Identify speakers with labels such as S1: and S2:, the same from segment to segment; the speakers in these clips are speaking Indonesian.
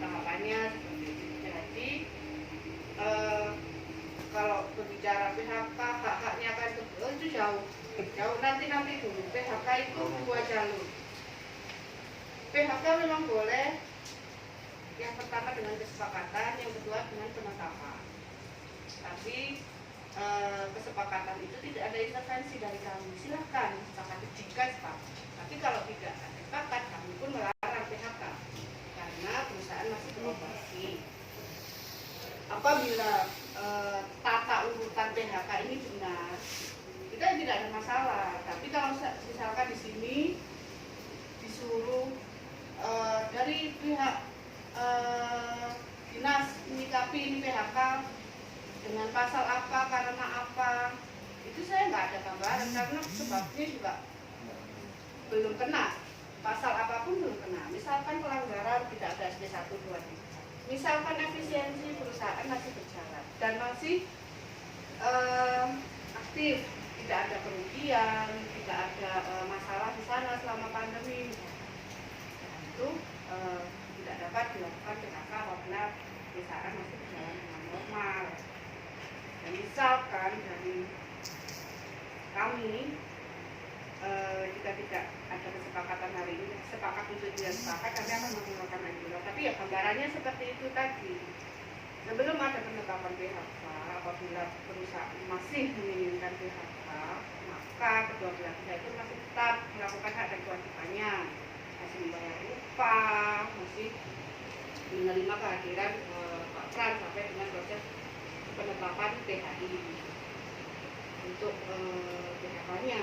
S1: tahapannya seperti itu. Jadi kalau berbicara PHK, hak-haknya kan itu jauh nanti dulu. PHK itu dua jalur. PHK memang boleh, yang pertama dengan kesepakatan, yang kedua dengan penetapan. Tapi kesepakatan itu tidak ada intervensi dari kami. Silahkan sepakati jika sepakat. Tapi kalau tidak ada sepakat, kami pun melarang PHK karena perusahaan masih beroperasi. Apabila tata urutan PHK ini benar, kita tidak ada masalah. Tapi kalau misalkan di sini disuruh dari pihak dinas menyikapi ini PHK dengan pasal apa, karena apa, itu saya nggak ada gambaran karena sebabnya juga belum kena, pasal apapun belum kena. Misalkan pelanggaran tidak ada SP 1, 2, 3. Misalkan efisiensi perusahaan masih berjalan dan masih aktif, tidak ada kerugian, tidak ada masalah di sana selama pandemi, itu tidak dapat dilakukan PHK apabila perusahaan masih berjalan dengan normal. Dan misalkan dari kami jika tidak ada kesepakatan hari ini, sepakat untuk tidak sepakat, kami akan mengeluarkan anjuran. Tapi ya gambarannya seperti itu tadi. Sebelum ada penetapan PHK, apabila perusahaan masih menginginkan PHK, maka kedua belah pihak itu masih tetap melakukan hak dan kewajibannya, masih membayar upah, masih menerima kehadiran Pak Pran sampai dengan proses penetapan PHI untuk PHK-nya.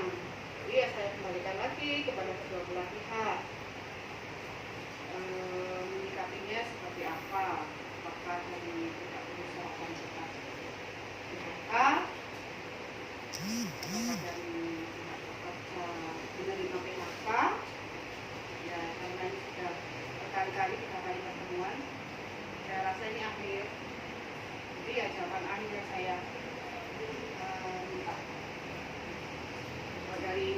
S1: Jadi ya saya kembalikan lagi kepada kedua belah pihak, menyikapinya seperti apa, apakah dari pihak perusahaan tetap PHK, apakah dari pihak pekerja menerima PHK. Ya karena ini sudah berkali-kali kita kali pertemuan, saya rasa ini akhir. Jadi ya jawaban akhir yang saya minta dari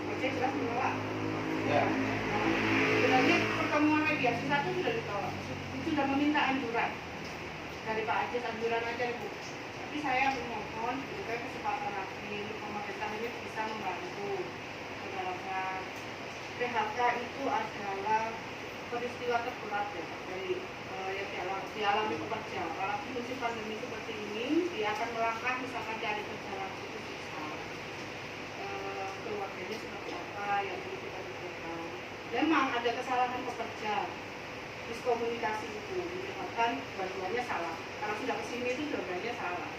S1: Ojek jelas menolak. Ya. Sebenarnya pertemuan mediasi 1 sudah ditolak, sudah meminta anjuran dari Pak Ajis, anjuran aja Ibu. Tapi saya memohon juga kesempatan lagi pemerintah ini bisa membantu dalam PHK itu adalah peristiwa terberat ya dari yang dialami pekerja. Apalagi musim pandemi seperti ini, dia akan melangkah misalkan cari kerja lagi itu susah. Keluarganya seperti apa yang perlu kita pikirkan. Memang ada kesalahan pekerja, miskomunikasi itu, misalkan bantuannya salah. Karena sudah kesini itu jawabannya salah.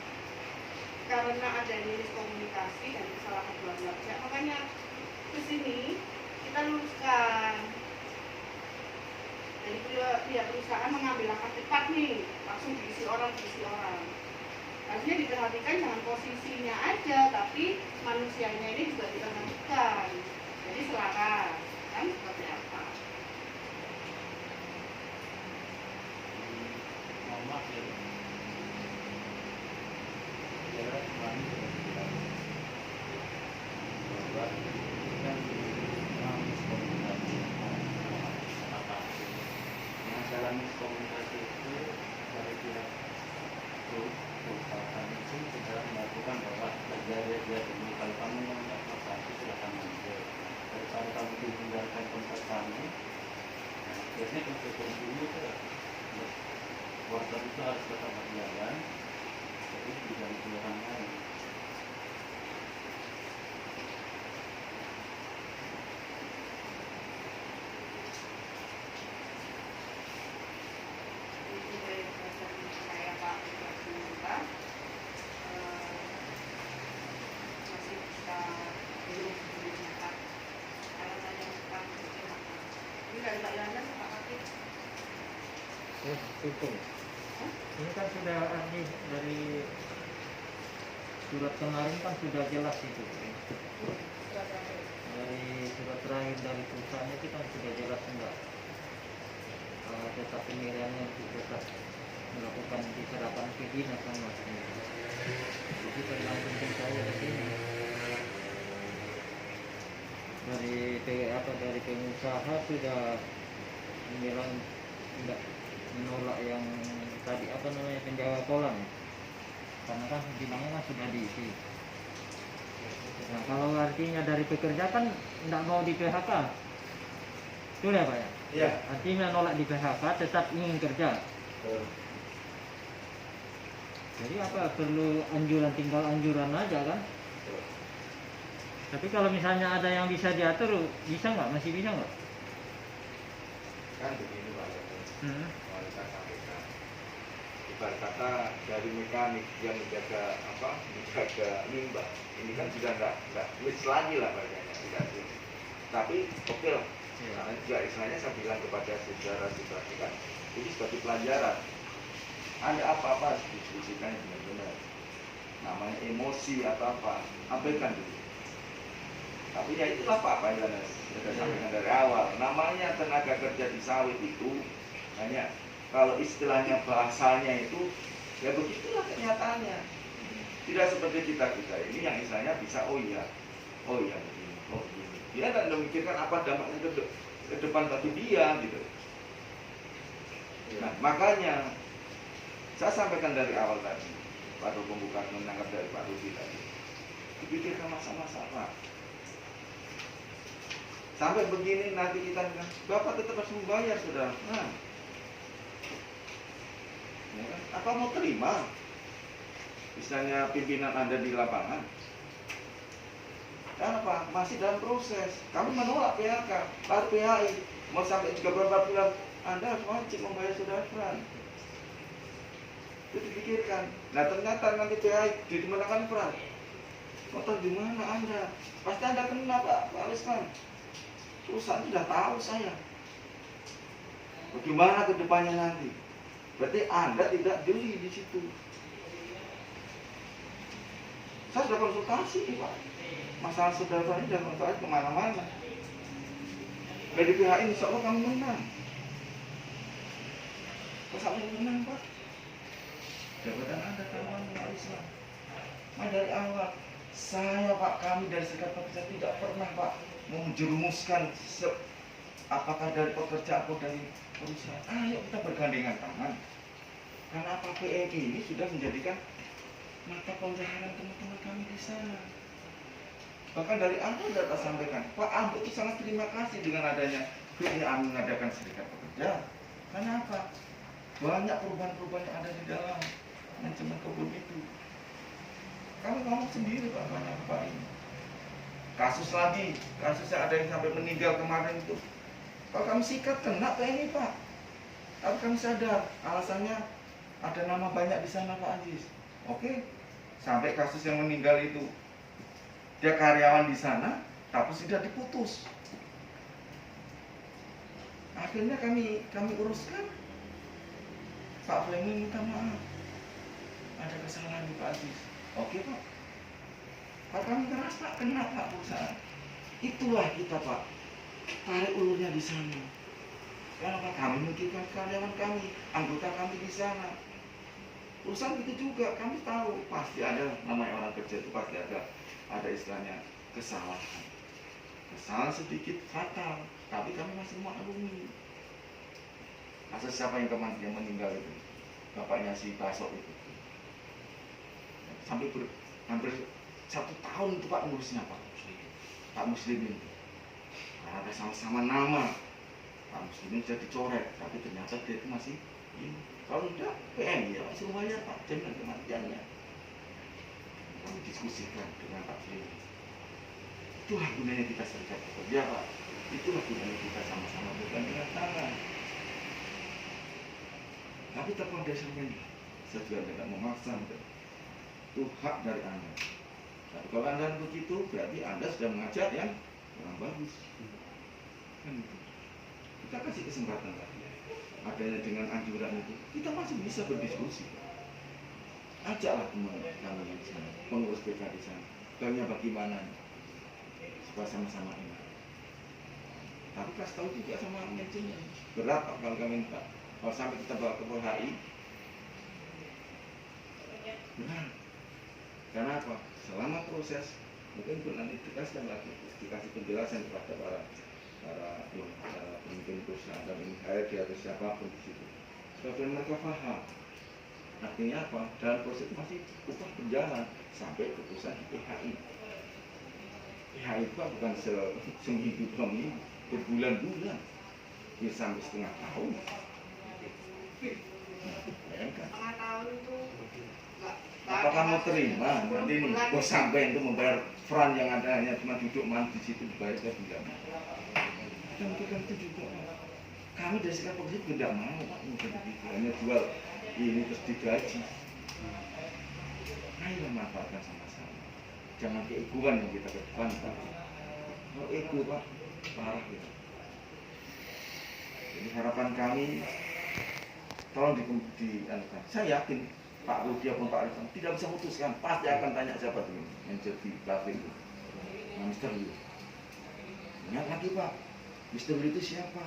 S1: Karena adanya miskomunikasi dan kesalahan dua belah pihak, makanya kesini kita luruskan. Jadi pihak perusahaan mengambil langkah cepat nih, langsung diisi orang. Harusnya diperhatikan jangan posisinya aja, tapi manusianya ini juga diperhatikan. Jadi selaras, kan seperti apa?
S2: Maaf ya. Saya kemarin sudah bilang bahwa kan miskomunikasi masalah miskomunikasi itu dari pihak perusahaan itu sudah melakukan bahwa dia dulu kalau kamu yang tidak masalah silahkan mundur. Kalau kamu ditinggalkan tempat kamu, biasanya konsekuensi dulu itu worker itu harus tetap berjalan, jadi tidak dikeluarkan lain.
S3: Itu ini kan sudah dari surat kemarin kan sudah jelas itu dari surat terakhir dari perusahaan itu kan sudah jelas enggak tetap pemilihan yang tetap melakukan diserahkan ke dinas sama jadi tergantung saya di sini dari pengusaha sudah bilang enggak menolak yang tadi apa namanya penjaga kolam ya. Karena kan bilangnya kan sudah diisi. Nah kalau artinya dari pekerja kan enggak mau di PHK, itu ya Pak ya?
S4: Iya.
S3: Artinya nolak di PHK tetap ingin kerja. Jadi apa perlu anjuran, tinggal anjuran aja kan? Tapi kalau misalnya ada yang bisa diatur, bisa nggak? Masih bisa nggak?
S4: Kan begini Pak ya,
S3: Hmm.
S4: mau kita sampaikan. Ibarat kata dari mekanik yang menjaga limbah, ini kan sudah nggak wis lagi lah bagiannya, tidak sih. Tapi oke lah, karena juga istilahnya saya bilang kepada saudara-saudara kita, ini sebagai pelajaran. Ada apa-apa diskusikan yang benar-benar. Namanya emosi atau apa, abaikan dulu. Tapi ya itulah Pak yang sudah sampaikan dari awal. Namanya tenaga kerja di sawit itu hanya kalau istilahnya bahasanya itu ya begitulah kenyataannya. Tidak seperti kita ini yang istilahnya bisa oh iya begini, oh begini. Dia tidak memikirkan apa dampaknya ke depan bagi dia gitu. Nah, makanya saya sampaikan dari awal tadi pada pembukaan menangkap dari Pak Rudi tadi. Dipikirkan masa-masa Pak. Sampai begini nanti kita bilang, Bapak tetap harus membayar sudah. Nah, ya kan? Apa mau terima? Misalnya pimpinan Anda di lapangan. Kenapa? Masih dalam proses. Kami menolak PHK, baru PHI. Mau sampai juga beberapa bulan, Anda harus wajib membayar sudah Fran. Itu dipikirkan. Nah ternyata nanti PHI dimenangkan Fran. Mau tahu di mana Anda? Pasti Anda kena Pak Alisman. Perusahaan sudah tahu saya. Bagaimana ke depannya nanti? Berarti Anda tidak jeli di situ. Saya sudah konsultasi, Pak. Masalah saudara ini sudah konsultasi kemana-mana. Dari pihak ini, insya Allah kami menang. Kami menang, Pak. Jabatan Anda kawan Pak Islam. Nah, dari awal, saya Pak, kami dari Serikat Pekerja tidak pernah Pak menjerumuskan apakah dari pekerja atau dari perusahaan. Ayo kita bergandengan tangan. Karena apa PEP ini sudah menjadikan mata pencaharian teman-teman kami di sana. Bahkan dari Anda sudah sampaikan, Pak Ambo itu sangat terima kasih dengan adanya PEP mengadakan Serikat Pekerja. Karena apa? Banyak perubahan-perubahan yang ada di dalam manajemen kebun itu. Kami ngomong sendiri Pak, banyak Pak ini. Kasusnya ada yang sampai meninggal kemarin itu. Kalau kami sikat kena ini Pak. Tapi kami sadar alasannya ada nama banyak di sana Pak Ajis. Oke, sampai kasus yang meninggal itu dia karyawan di sana, tapi sudah diputus. Akhirnya kami uruskan. Pak Fleming minta maaf. Ada kesalahan di Pak Ajis. Oke Pak. Pak kami keras Pak, kena Pak perusahaan. Itulah kita Pak. Tarik ulurnya di sana. Kenapa kami memikirkan karyawan kami, anggota kami di sana. Perusahaan itu juga kami tahu pasti ada namanya orang kerja itu pasti ada istilahnya kesalahan. Kesalahan sedikit fatal, tapi kami masih maklumi. Kasus siapa yang kemarin yang meninggal itu? Bapaknya si Basok itu. Sampai hampir 1 tahun itu Pak ngurusnya Pak Muslimin. Karena ada sama-sama nama Pak Muslimin sudah dicoret, tapi ternyata dia itu masih ini. Kalau enggak PM ya masih bayar Pak jaminan kematiannya. Kami diskusikan dengan Pak Muslimin. Itulah gunanya kita serikat pekerja Pak. Itulah gunanya kita sama-sama bergandengan tangan. Tapi tetap dasarnya saya juga tidak memaksa. Itu hak dari Anda. Tapi kalau Anda begitu, berarti Anda sudah mengajar yang kurang bagus. Kan itu. Kita kasih kesempatan lagi. Adanya dengan anjuran itu, kita masih bisa berdiskusi. Ajaklah teman kami di sana, pengurus PK di sana. Baiknya bagaimana supaya sama-sama enak. Tapi kasih tahu juga sama manajemen. Berat Pak kalau kami minta. Kalau sampai kita bawa ke PHI, benar. Karena apa? Selama proses, mungkin pun nanti dikasih lagi, dikasih penjelasan kepada para para pemimpin perusahaan dan HRD atau siapapun di situ. Supaya mereka paham. Artinya apa? Dalam proses masih upah berjalan sampai keputusan PHI. PHI itu bukan seminggu 2 minggu, berbulan-bulan, ya sampai setengah tahun. Bayangkan.
S1: Setengah tahun itu
S4: Apakah mau terima nanti ini kok sampai itu membayar front yang ada hanya cuma duduk mandi di situ dibayar ke tidak mau. Kita mikirkan itu juga. Kami dari sekarang polisi tidak mau Pak, mungkin begitu. Hanya jual ini terus digaji. Ayolah manfaatkan sama-sama. Jangan keegoan yang kita kedepankan. Kalau ego Pak, parah gitu. Jadi harapan kami tolong dianukan. Saya yakin Pak Rudi ataupun Pak Rifan tidak bisa memutuskan, pasti akan tanya siapa dulu yang jadi pelatihan itu. Nah, Mr. Lee. Ingat lagi Pak, Mr. Lee itu siapa?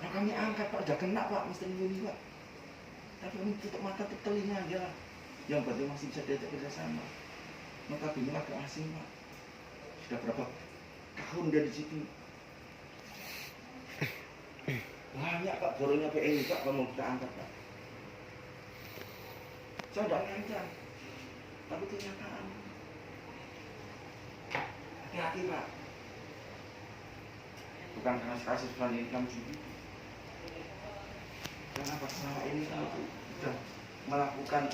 S4: Kalau kami angkat Pak, udah kena Pak Mr. Lee ini Pak. Tapi kami tutup mata, tutup telinga aja lah. Yang penting masih bisa diajak kerjasama. Maka bini lagi asing Pak. Sudah berapa tahun dia di situ. Banyak Pak, borongnya PNI Pak, kalau mau kita angkat Pak. Saya tidak ngancam, tapi itu kenyataan. Hati-hati Pak. Bukan karena kasus plan ini kami juga. Kenapa selama ini kami sudah melakukan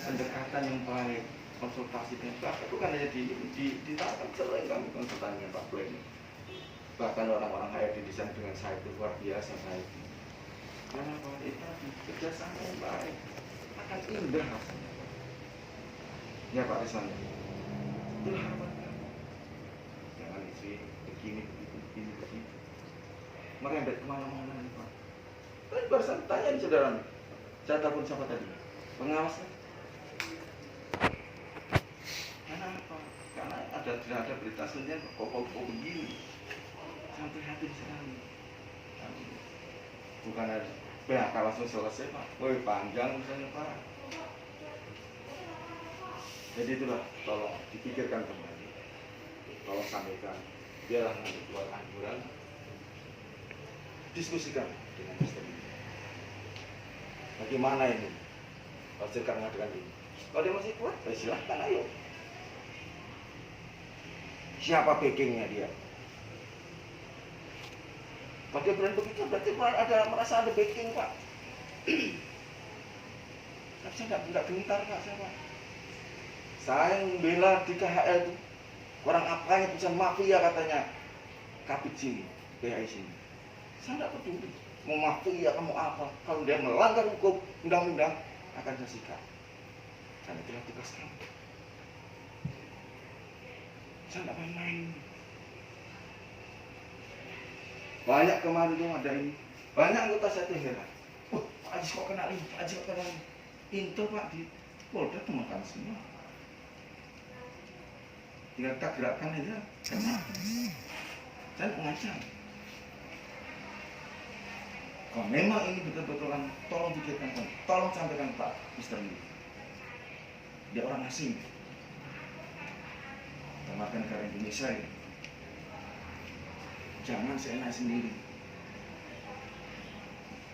S4: pendekatan yang baik, konsultasi dengan Pak. Itu kan hanya di tahap sering kami konsultasi dengan Pak Blen. Bahkan orang-orang HRD di sana dengan saya itu luar biasa saya. Kenapa? Itu tadi kerjasama yang baik. Akan indah rasanya. Ya Pak Rizwan, itulah harapan kami. Jangan isi begini. Merembet kemana-mana nih Pak. Tadi barusan tanya saudara, saya telepon siapa tadi? Pengawas kan? Kenapa? Karena tidak ada berita sebenarnya kok begini. Sampai hati sekali. Bukan ada PHK langsung selesai Pak. Woi panjang misalnya Pak. Jadi itulah tolong dipikirkan kembali. Tolong sampaikan. Biarlah nanti buat anjuran. Diskusikan dengan Mr. Lee. Bagaimana ini? Kalau cerita mengadakan ini. Kalau dia masih kuat, ya silahkan ayo. Siapa backingnya dia? Kalau dia berani begitu, berarti ada merasa ada backing Pak. Tapi saya nggak gentar Pak, saya membela di KHL itu. Orang apanya tulisan mafia katanya. Kabit sini, PHI sini. Saya nggak peduli. Mau mafia, kamu apa? Kalau dia melanggar hukum, undang-undang, akan saya sikat. Karena itulah tugas kami. Saya nggak main-main. Banyak kemarin tuh ada ini. Banyak anggota saya tuh heran. Pak Haji kok kena ini? Pak Haji kok kena ini? Itu Pak di Polda temukan semua. Tinggal kita gerakkan aja. Kena. Saya mengancam. Kalau memang ini betul-betulan, tolong pikirkan, tolong sampaikan Pak Mr. Lee. Dia orang asing. Termasuk negara Indonesia ini. Jangan seenak sendiri.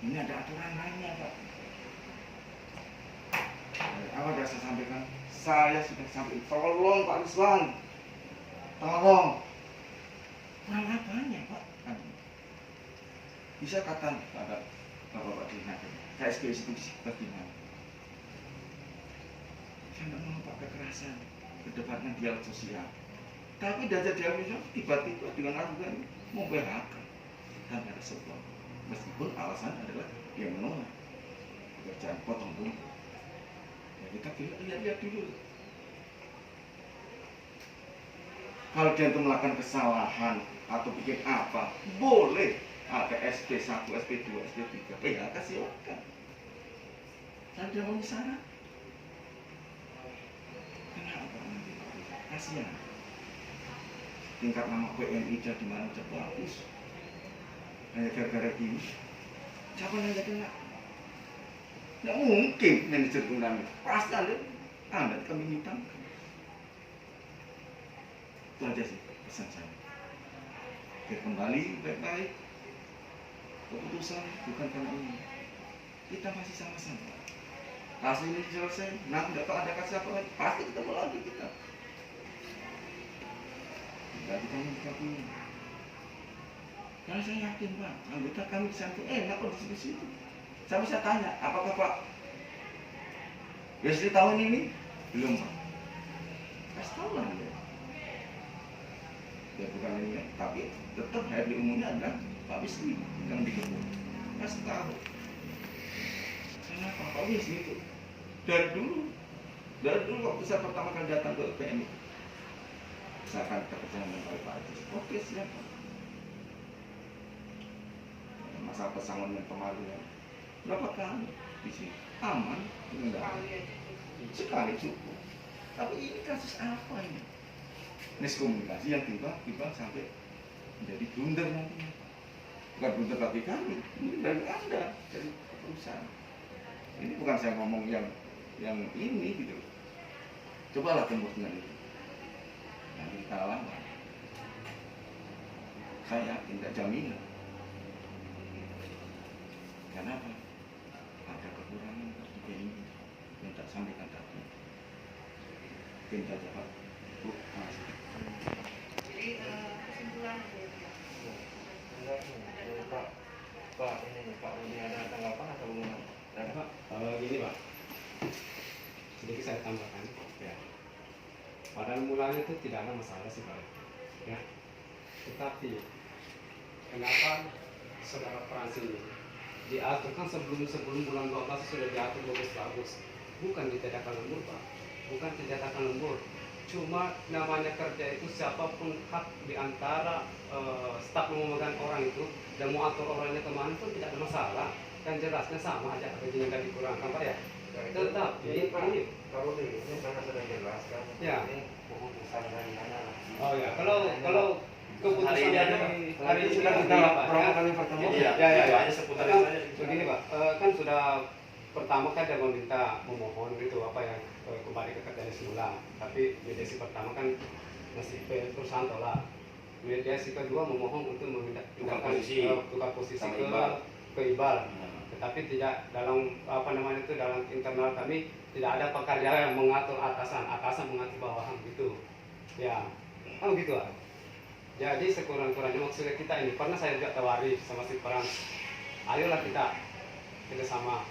S4: Ini ada aturan lainnya Pak. Apa yang saya sampaikan? Saya sudah sampaikan. Tolong Pak Rizwan. Tolong. Kurang apanya Pak? Bisa kata pada Bapak Dinas, KSP itu disebut gimana? Saya tidak mau pakai kekerasan, kedepannya dialog sosial. Tapi dari dialog sosial tiba-tiba dengan argumen mau PHK dan ada sebab. Meskipun alasan adalah dia menolak pekerjaan potong rumput. Ya, kita lihat dulu. Kalau dia itu melakukan kesalahan atau bikin apa, boleh. Ada SP1, SP2, SP3, PHK silakan. Saya tidak mau syarat. Kenapa nanti? Kasihan. Tingkat nama PNI jadi mana aja bagus. Hanya gara-gara ini. Siapa yang tidak kena? Tidak mungkin manajer tsunami. Pasti Anda kami minta. Itu aja sih pesan saya. Biar kembali baik-baik. Keputusan bukan karena ini. Kita masih sama-sama. Kasus ini selesai, nanti nggak tahu ada kasus apa lagi, pasti ketemu lagi kita. Tidak kita menyikapi. Karena saya yakin Pak, anggota kami di samping enak kok di situ. Saya bisa tanya, apakah Pak Wesley tahun ini? Belum Pak. Kasih tahu lah dia. Ya bukan ini kan, tapi tetap HRD umumnya adalah Pak Wesley yang dikepung. Kasih tahu. Kenapa Pak Wesley itu? Dari dulu waktu saya pertama kali datang ke PMI, saya akan terkesan oleh Pak Ajis. Oke siap. Masa pesangon yang kemarin berapa kali di sini aman, enggak sekali cukup. Tapi ini kasus apa ini? Miskomunikasi yang tiba-tiba sampai menjadi blunder nanti. Bukan blunder tapi kami, ini dari Anda, dari perusahaan. Ini bukan saya ngomong yang ini gitu. Cobalah tembus dengan itu. Nanti kita lawan. Saya yakin tidak jaminan. Kenapa? Ada kekurangan juga ini yang tak sampaikan tadi. Mungkin saja Pak. Bu, masih.
S1: Jadi kesimpulan
S2: Pak ini ada tanggapan atau bagaimana?
S5: Pak, gini Pak, sedikit saya tambahkan ya. Pada mulanya itu tidak ada masalah sih Pak ya. Tetapi kenapa saudara Frans ini diatur kan sebelum bulan 12 sudah diatur bagus, bukan ditadakan lembur Pak, bukan ditadakan lembur. Cuma namanya kerja itu siapapun hak diantara staf memegang orang itu dan mau atur orangnya kemana pun tidak ada masalah. Kan jelasnya sama aja gajinya kan dikurangkan Pak ya. Tetapi ini
S2: Kalau ini sangat sudah jelas kan.
S5: Ya.
S2: Ini keputusan dari mana?
S5: oh ya kalau keputusan
S2: Hari ini
S5: dari hari ini sudah kita
S2: berapa kali pertemuan?
S5: ya.
S2: Hanya seputar itu aja.
S5: Begini Pak, kan sudah pertama kan dia meminta memohon gitu apa yang kembali ke kerjaan semula. Tapi mediasi pertama kan masih perusahaan tolak. Mediasi kedua memohon untuk meminta
S2: Tukar posisi
S5: ke
S2: Iqbal.
S5: Iqbal. Tetapi tidak dalam dalam internal kami tidak ada pekerja yang mengatur atasan mengatur bawahan gitu. Ya, kan begitu lah. Jadi sekurang-kurangnya maksudnya kita ini pernah saya juga tawari sama si Frans. Ayolah kita sama.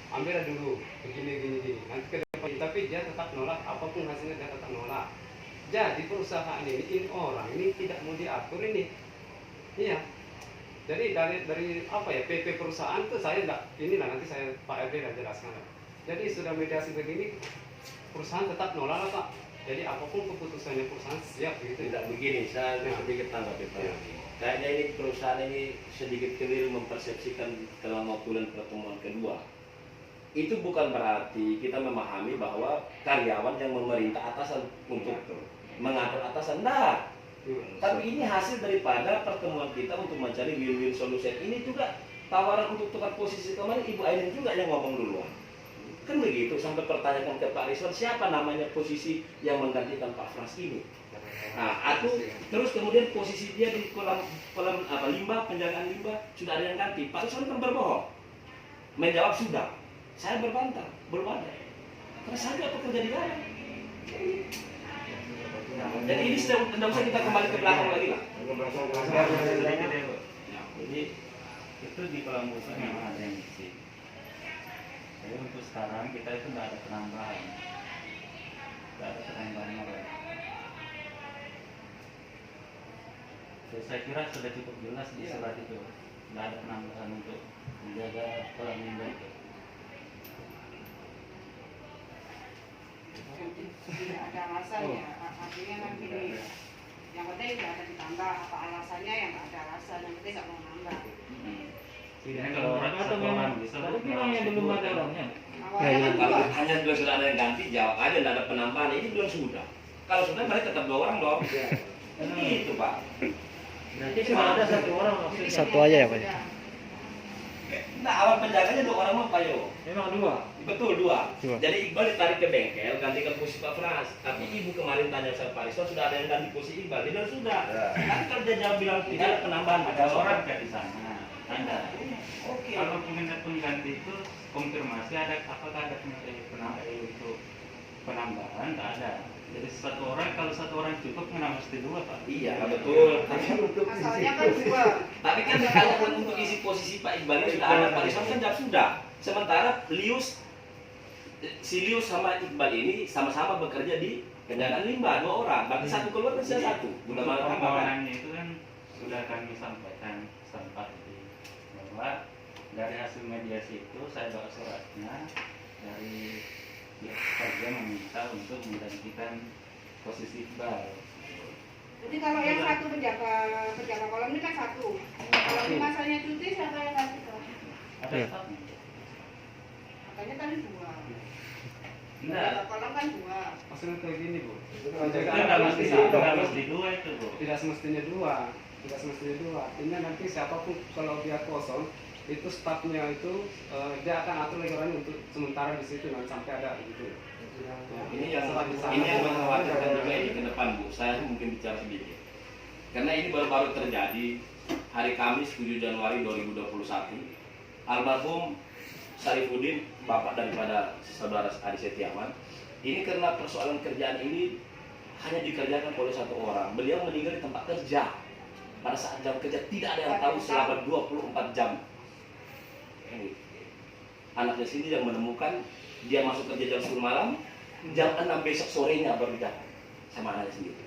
S5: Ambillah dulu begini. Nanti ke depan tapi dia tetap nolak apapun hasilnya dia tetap nolak. Jadi perusahaan ini orang ini tidak mau diatur ini. Iya. Jadi dari apa ya PP perusahaan tuh saya enggak inilah nanti saya Pak RD dan jelaskan. Jadi sudah mediasi begini perusahaan tetap nolak lah Pak. Jadi apapun keputusannya perusahaan siap begitu.
S2: Tidak begini, saya sedikit tanggapi Pak.
S5: Ya.
S2: Kayaknya ini perusahaan ini sedikit keliru mempersepsikan dalam bulan pertemuan kedua. Itu bukan berarti kita memahami bahwa karyawan yang memerintah atasan untuk mengatur atasan. Nah, tapi ini hasil daripada pertemuan kita untuk mencari win-win solution. Ini juga tawaran untuk tukar posisi kemarin Ibu Ainun juga yang ngomong duluan. Kan begitu, sampai pertanyakan ke Pak Rizwan siapa namanya posisi yang menggantikan Pak Frans ini. Nah, terus kemudian posisi dia di kolam limbah, penjagaan limbah sudah ada yang ganti. Pak Rizwan kan berbohong. Menjawab sudah. Saya berbantah, belum ada. Karena saya juga pekerja di dalam. Jadi ini tidak usah kita kembali ke belakang lagi lah.
S3: Jadi itu di pelamusan memang ada yang isi. Jadi untuk sekarang kita itu tidak ada penambahan, orang. Jadi saya kira sudah cukup jelas di surat itu, tidak ada penambahan untuk menjaga kolam limbah itu.
S1: tidak ada alasannya, artinya kan gini, yang penting tidak ada ditambah, apa alasannya yang nggak ada alasan, yang penting nggak mau nambah.
S3: Tidak kalau atau memang tadi bilangnya belum ada orangnya.
S1: Awalnya kan
S2: Kalau
S1: dua.
S2: hanya dua sudah ada yang ganti, jawab aja tidak ada penambahan. Ini belum sudah. Kalau sudah mereka tetap 2 orang dong. Gitu Pak.
S3: Berarti sudah ada 1 orang maksudnya.
S6: Satu aja ya Pak?
S1: Ya.
S6: Nah, awal penjaganya 2 orang Pak Yo.
S3: Memang 2.
S6: Betul 2.
S7: Dua.
S6: Jadi Iqbal ditarik ke bengkel, gantikan posisi Pak Frans. Tapi ibu kemarin tanya sama Pak Rizwan, sudah ada yang ganti posisi Iqbal. Dia bilang sudah.
S4: Ya.
S6: Kan kerja jawab bilang tidak ada penambahan.
S2: Ada orang kan di sana. Ada.
S6: Oke.
S2: Kalau peminat pengganti itu konfirmasi ada apakah ada penambahan untuk penambahan, tak ada. Jadi kalau satu orang cukup kenapa mesti 2 Pak?
S6: Iya, betul.
S1: Asalnya kan 2.
S6: Tapi kan ditanyakan untuk isi posisi Pak Iqbal ini sudah ada, Pak Rizwan kan jawab sudah. Sementara si Lius sama Iqbal ini sama-sama bekerja di penjagaan limbah 2 orang. Berarti satu keluar kan sudah satu. Udah malah tambahkan.
S2: Permohonannya itu kan sudah kami sampaikan sempat bahwa dari hasil mediasi itu saya bawa suratnya dari pihak kerja meminta untuk menggantikan posisi Iqbal.
S1: Jadi kalau yang satu penjaga kolam ini kan 1. Kalau di masanya cuti siapa yang kasih ke?
S2: Ada
S7: Iya.
S2: stafnya.
S1: Makanya tadi 2.
S2: Enggak.
S1: Penjaga kolam kan 2.
S5: Maksudnya kayak gini Bu.
S2: Itu nggak mesti 2 itu Bu.
S5: Tidak semestinya 2. Tidak semestinya 2. Artinya nanti siapapun kalau dia kosong itu stafnya itu dia akan atur lagi orangnya untuk sementara di situ nanti sampai ada gitu. Ya.
S6: Ini yang
S5: Setelah di sana,
S6: ini yang mengkhawatirkan juga ini ke depan Bu. Saya mungkin bicara sedikit. Karena ini baru-baru terjadi hari Kamis 7 Januari 2021. Almarhum Sarifuddin, bapak daripada saudara Adi Setiawan, ini karena persoalan kerjaan ini hanya dikerjakan oleh 1 orang. Beliau meninggal di tempat kerja. Pada saat jam kerja tidak ada yang tahu selama 24 jam. Ini. Anaknya sendiri yang menemukan dia masuk kerja jam 10 malam, jam 6 besok sorenya baru datang sama anaknya sendiri.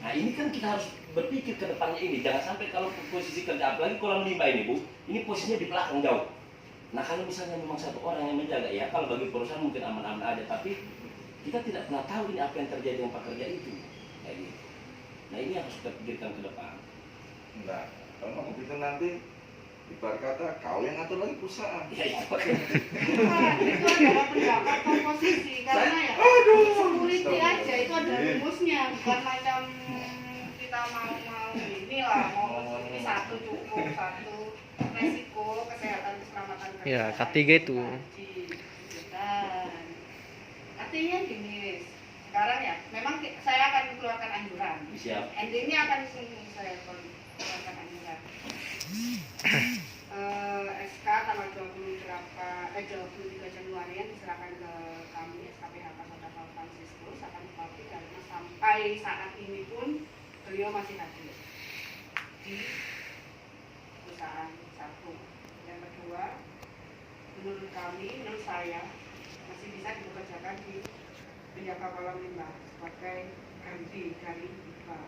S6: Nah ini kan kita harus berpikir ke depannya ini, jangan sampai kalau posisi kerja apalagi kolam limbah ini Bu, ini posisinya di belakang jauh. Nah kalau misalnya memang 1 orang yang menjaga ya, kalau bagi perusahaan mungkin aman-aman aja, tapi kita tidak pernah tahu ini apa yang terjadi dengan pekerja itu. Kayak gitu. Nah ini yang harus kita pikirkan ke depan.
S4: Nah, kalau begitu nanti ibarat kata kau yang ngatur lagi perusahaan.
S6: Ya itu.
S1: Nah, itu adalah pendapat komposisi karena ya security aja itu ada rumusnya, bukan macam kita mau inilah mau ini 1 cukup, 1 resiko kesehatan keselamatan kerja.
S7: Ya, K3 itu.
S1: Dan artinya gini, sekarang ya memang saya akan mengeluarkan anjuran.
S6: Siap.
S1: Endingnya akan saya keluarkan anjuran. SK tanggal 23 Januari yang diserahkan ke kami SKPHK Kota San Francisco akan tetapi karena sampai saat ini pun beliau masih hadir di perusahaan 1. Yang kedua, menurut kami, menurut saya masih bisa dipekerjakan di penjaga kolam limbah sebagai MD dari IPA.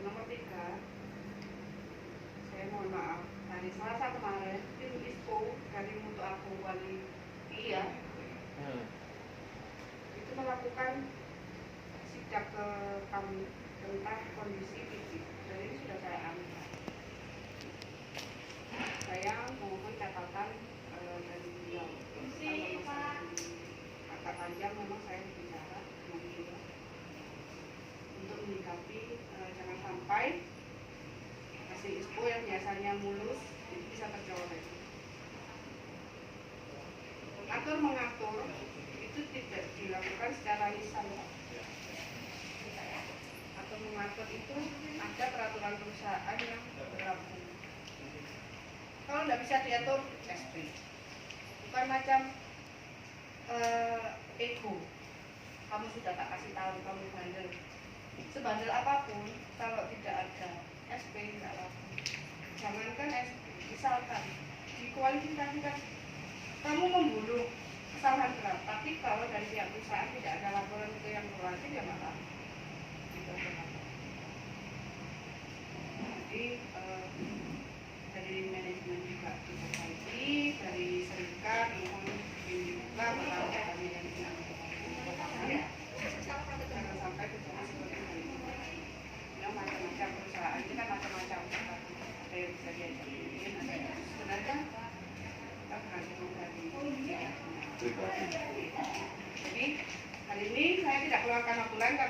S1: Nomor 3, saya mohon maaf, hari Selasa kemarin tim ISPO dari Mutu Aku Wali Iya itu melakukan sidak ke kami tentang kondisi fisik. Jadi ini sudah saya ambil. Saya mohon catatan dari beliau. Kata panjang memang saya bicara dengan beliau untuk menyikapi jangan sampai hasil ISPO yang biasanya mulus itu bisa tercoreng. Mengatur itu tidak dilakukan secara lisan. Atau mengatur itu ada peraturan perusahaan yang berlaku. Kalau tidak bisa diatur SP, bukan macam ego. Kamu sudah tak kasih tahu, kamu bandel. Sebandel apapun, kalau tidak ada SP tidak laku. Jangankan SP, misalkan dikualifikasikan kamu membunuh kesalahan berat, tapi kalau dari pihak perusahaan tidak ada laporan itu yang berwajib ya malah gitu. Jadi dari manajemen juga diperbaiki, dari serikat mohon dibuka pertama kami dari pihak ya jangan sampai terjadi seperti ini. Ya macam-macam perusahaan ini kan macam-macam, ada yang bisa diajarin, ada yang sebenarnya jadi hari ini saya tidak keluarkan aturan karena